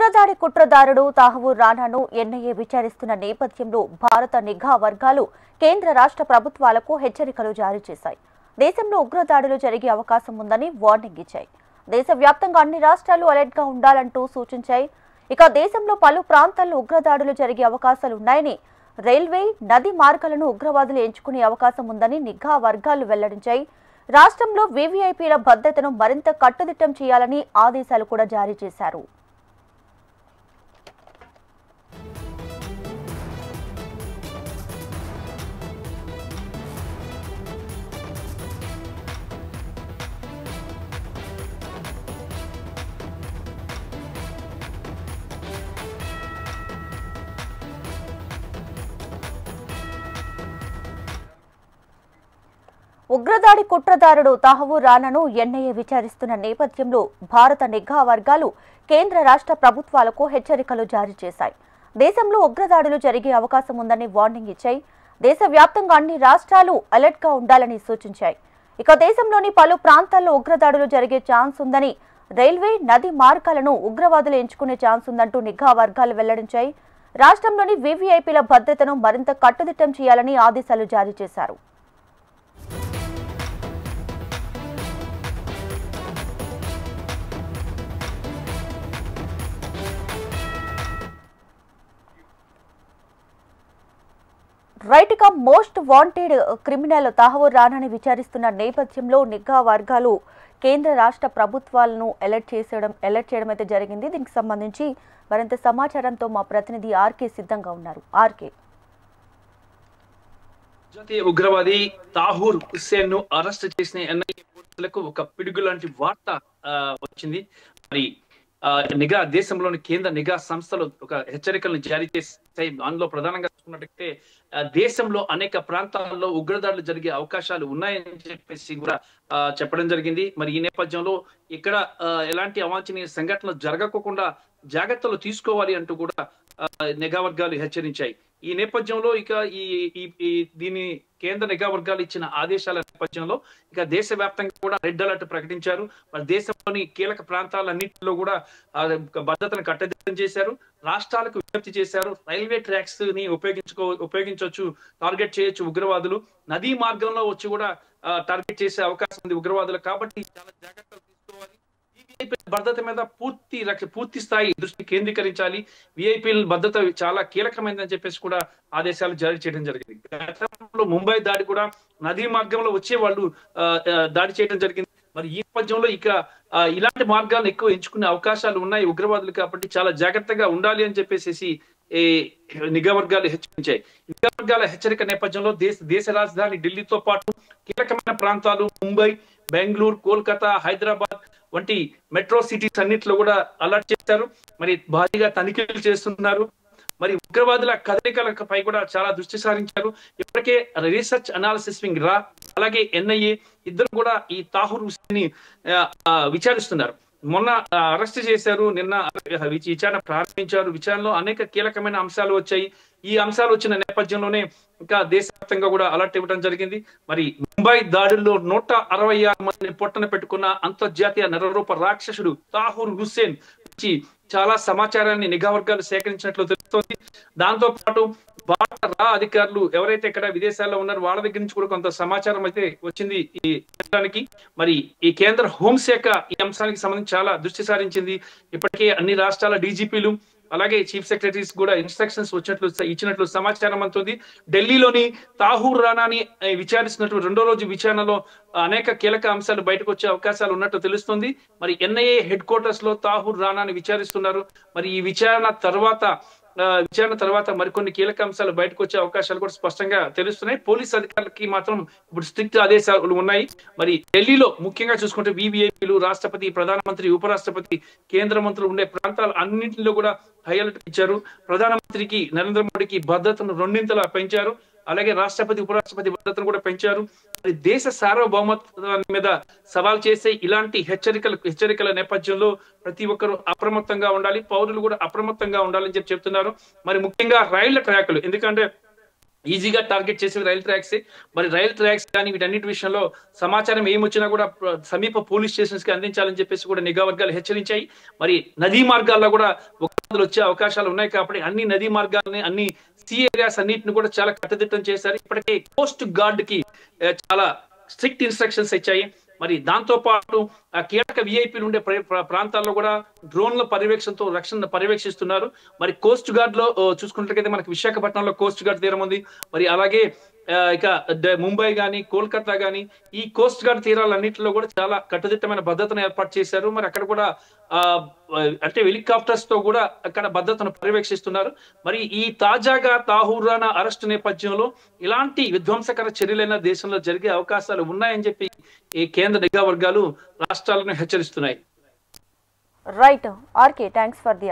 ఉగ్రదాడి కుట్రదారుడు తాహూర్ రానాను ఎన్ఐఏ విచారిస్తున్న నేపథ్యంలో భారత నిఘా వర్గాలు కేంద్ర రాష్ట్ర ప్రభుత్వాలకు హెచ్చరికలు జారీ చేశాయి. దేశంలో ఉగ్రదాడులు జరిగే అవకాశం ఉందని వార్నింగ్ ఇచ్చాయి. దేశవ్యాప్తంగా అన్ని రాష్ట్రాలు అలర్ట్ గా ఉండాలంటూ సూచించాయి. ఇక దేశంలో పలు ప్రాంతాల్లో ఉగ్రదాడులు జరిగే అవకాశాలున్నాయని, రైల్వే, నది మార్గాలను ఉగ్రవాదులు ఎంచుకునే అవకాశం ఉందని నిఘా వర్గాలు వెల్లడించాయి. రాష్ట్రంలో వీవీఐపీల భద్రతను మరింత కట్టుదిట్టం చేయాలని ఆదేశాలు కూడా జారీ చేశారు. ఉగ్రదాడి కుట్రదారుడు తాహూర్ రానాను ఎన్ఐఏ విచారిస్తున్న నేపథ్యంలో భారత నిఘా వర్గాలు కేంద్ర రాష్ట్ర ప్రభుత్వాలకు హెచ్చరికలు జారీ చేశాయి. దేశంలో ఉగ్రదాడులు జరిగే అవకాశం ఉందని వార్నింగ్ ఇచ్చాయి. దేశవ్యాప్తంగా అన్ని రాష్ట్రాలు అలర్ట్ గా ఉండాలని సూచించాయి. ఇక దేశంలోని పలు ప్రాంతాల్లో ఉగ్రదాడులు జరిగే ఛాన్స్ ఉందని, రైల్వే, నది మార్గాలను ఉగ్రవాదులు ఎంచుకునే ఛాన్స్ ఉందంటూ నిఘా వర్గాలు వెల్లడించాయి. రాష్ట్రంలోని వీవీఐపీల భద్రతను మరింత కట్టుదిట్టం చేయాలని ఆదేశాలు జారీ చేశారు. రైట్ ఇక మోస్ట్ వాంటెడ్ క్రిమినల్ తాహూర్ రానాని విచారిస్తున్న నేపథ్యంలో నిఘా వర్గాలు కేంద్ర రాష్ట్ర ప్రభుత్వాలను అలర్ట్ చేయడం అయితే జరిగింది. దీనికి సంబంధించి మరింత సమాచారంతో మా ప్రతినిధి ఆర్కే సిద్ధంగా ఉన్నారు. ఆర్కే, జాతీయ ఉగ్రవాది తాహూర్ హుస్సేన్ ను అరెస్ట్ చేసిన ఎన్ఐఏ పోలీసులకు ఒక పిడుగు లాంటి వార్త వచ్చింది. మరి దేశంలోని కేంద్ర నిఘా సంస్థలు ఒక హెచ్చరికలను జారీ చేస్తాయి. అందులో ప్రధానంగా చూసుకున్నట్టయితే దేశంలో అనేక ప్రాంతాల్లో ఉగ్రదాడులు జరిగే అవకాశాలు ఉన్నాయని చెప్పేసి కూడా చెప్పడం జరిగింది. మరి ఈ నేపథ్యంలో ఇక్కడ ఎలాంటి అవాంఛనీయ సంఘటనలు జరగకుండా జాగ్రత్తలు తీసుకోవాలి అంటూ కూడా నిఘా వర్గాలు హెచ్చరించాయి. ఈ నేపథ్యంలో ఇక దీని కేంద్ర నిఘా వర్గాలు ఇచ్చిన ఆదేశాల నేపథ్యంలో ఇక దేశవ్యాప్తంగా కూడా రెడ్ అలర్ట్ ప్రకటించారు. మరి దేశంలోని కీలక ప్రాంతాలన్నింటిలో కూడా భద్రతను కట్టుదిట్టం చేశారు. రాష్ట్రాలకు విజ్ఞప్తి చేశారు. రైల్వే ట్రాక్స్ ని ఉపయోగించవచ్చు, టార్గెట్ చేయొచ్చు ఉగ్రవాదులు. నదీ మార్గంలో వచ్చి కూడా టార్గెట్ చేసే అవకాశం ఉంది ఉగ్రవాదులు. కాబట్టి చాలా జాగ్రత్తలు తీసుకోవాలి. భద్రత మీద పూర్తి స్థాయి దృష్టి కేంద్రీకరించాలి. విఐపీల భద్రత చాలా కీలకమైందని చెప్పేసి కూడా ఆదేశాలు జారీ చేయడం జరిగింది. గతంలో ముంబై దాడి కూడా నదీ మార్గంలో వచ్చే వాళ్ళు దాడి చేయడం జరిగింది. మరి ఈ నేపథ్యంలో ఇక ఇలాంటి మార్గాలను ఎక్కువ ఎంచుకునే అవకాశాలు ఉన్నాయి ఉగ్రవాదులు. కాబట్టి చాలా జాగ్రత్తగా ఉండాలి అని చెప్పేసి నిఘా వర్గాలు హెచ్చరించాయి. నిఘా వర్గాల హెచ్చరిక నేపథ్యంలో దేశ రాజధాని ఢిల్లీతో పాటు కీలకమైన ప్రాంతాలు ముంబై, బెంగళూరు, కోల్కతా, హైదరాబాద్ వంటి మెట్రో సిటీస్ అన్నింటిలో కూడా అలర్ట్ చేశారు. మరి భారీగా తనిఖీలు చేస్తున్నారు. మరి ఉగ్రవాదుల కదలికలపై కూడా చాలా దృష్టి సారించారు. ఇప్పటికే రీసెర్చ్ అనాలిసిస్ వింగ్ అలాగే ఎన్ఐఏ ఇద్దరు కూడా ఈ తాహూర్ హుస్సేన్ ని విచారిస్తున్నారు. మొన్న అరెస్ట్ చేశారు, నిన్న విచారణ ప్రారంభించారు. విచారణలో అనేక కీలకమైన అంశాలు వచ్చాయి. ఈ అంశాలు వచ్చిన నేపథ్యంలోనే ఇంకా దేశవ్యాప్తంగా కూడా అలర్ట్ ఇవ్వడం జరిగింది. మరి ముంబై దాడుల్లో 166 మందిని పొట్టన పెట్టుకున్న అంతర్జాతీయ నరరూప రాక్షసుడు తాహూర్ హుస్సేన్ నుంచి చాలా సమాచారాన్ని నిఘా వర్గాలు సేకరించినట్లు తెలుస్తోంది. దాంతో పాటు భారత అధికారులు ఎవరైతే ఇక్కడ విదేశాల్లో ఉన్నారో వాళ్ళ దగ్గర నుంచి కూడా కొంత సమాచారం అయితే వచ్చింది ఈ కేంద్రానికి. మరి ఈ కేంద్ర హోంశాఖ ఈ అంశానికి సంబంధించి చాలా దృష్టి సారించింది. ఇప్పటికే అన్ని రాష్ట్రాల డీజీపీలు అలాగే చీఫ్ సెక్రటరీస్ కూడా ఇన్స్ట్రక్షన్స్ ఇచ్చినట్లు సమాచారం అందుతుంది. ఢిల్లీలోని తాహూర్ రానాని విచారిస్తున్నట్టు రెండో రోజు విచారణలో అనేక కీలక అంశాలు బయటకు వచ్చే అవకాశాలు ఉన్నట్టు తెలుస్తుంది. మరి ఎన్ఐఏ హెడ్ క్వార్టర్స్ లో తాహూర్ రానాని విచారిస్తున్నారు. మరి ఈ విచారణ తర్వాత మరికొన్ని కీలక అంశాలు బయటకు వచ్చే అవకాశాలు కూడా స్పష్టంగా తెలుస్తున్నాయి. పోలీస్ అధికారులకి మాత్రం ఇప్పుడు స్ట్రిక్ట్ ఆదేశాలు ఉన్నాయి. మరి ఢిల్లీలో ముఖ్యంగా చూసుకుంటే వివిఐపీలు, రాష్ట్రపతి, ప్రధానమంత్రి, ఉపరాష్ట్రపతి, కేంద్ర మంత్రులు ఉండే ప్రాంతాలు అన్నింటిలో కూడా హై అలర్ట్ ఇచ్చారు. ప్రధానమంత్రికి నరేంద్ర మోడీకి భద్రతను రెండింతలా పెంచారు. అలాగే రాష్ట్రపతి, ఉపరాష్ట్రపతి భద్రతను కూడా పెంచారు. మరి దేశ సార్వభౌమత్వాన్ని మీద సవాల్ చేసే ఇలాంటి హెచ్చరికల నేపథ్యంలో ప్రతి ఒక్కరూ అప్రమత్తంగా ఉండాలి, పౌరులు కూడా అప్రమత్తంగా ఉండాలని చెప్తున్నారు. మరి ముఖ్యంగా రైళ్ల ట్రాకులు, ఎందుకంటే ఈజీగా టార్గెట్ చేసేది రైల్ ట్రాక్స్. మరి రైల్ ట్రాక్స్ కానీ వీటన్నిటి విషయంలో సమాచారం ఏమొచ్చినా కూడా సమీప పోలీస్ స్టేషన్స్ కి అందించాలని చెప్పేసి కూడా నిఘా వర్గాలు హెచ్చరించాయి. మరి నదీ మార్గాల్లో కూడా ఉగ్రవాదులు వచ్చే అవకాశాలు ఉన్నాయి కాబట్టి అన్ని నదీ మార్గాలని అన్ని సీ ఏరియాస్ అన్నిటిని కూడా చాలా కట్టుదిట్టం చేశారు. ఇప్పటికే కోస్ట్ గార్డ్ కి చాలా స్ట్రిక్ట్ ఇన్స్ట్రక్షన్స్ ఇచ్చాయి. మరి దాంతో పాటు కీలక విఐపీలు ఉండే ప్రాంతాల్లో కూడా డ్రోన్ల పర్యవేక్షణతో రక్షణ పర్యవేక్షిస్తున్నారు. మరి కోస్ట్ గార్డ్ లో చూసుకున్నట్లయితే మనకి విశాఖపట్నంలో కోస్ట్ గార్డ్ తీరం ఉంది. మరి అలాగే ఇక ముంబై గాని కోల్కతా గాని ఈ కోస్ట్ గార్డ్ తీరాలన్నింటిలో కూడా చాలా కట్టుదిట్టమైన భద్రతను ఏర్పాటు చేశారు. మరి అక్కడ కూడా అంటే హెలికాప్టర్స్ తో కూడా అక్కడ భద్రతను పర్యవేక్షిస్తున్నారు. మరి ఈ తాజాగా తాహూర్ రాణా అరెస్టు నేపథ్యంలో ఇలాంటి విధ్వంసకర చర్యలైన దేశంలో జరిగే అవకాశాలు ఉన్నాయని చెప్పి ఈ కేంద్ర నిఘా వర్గాలు రాష్ట్రాలను హెచ్చరిస్తున్నాయి. Right RK, thanks for the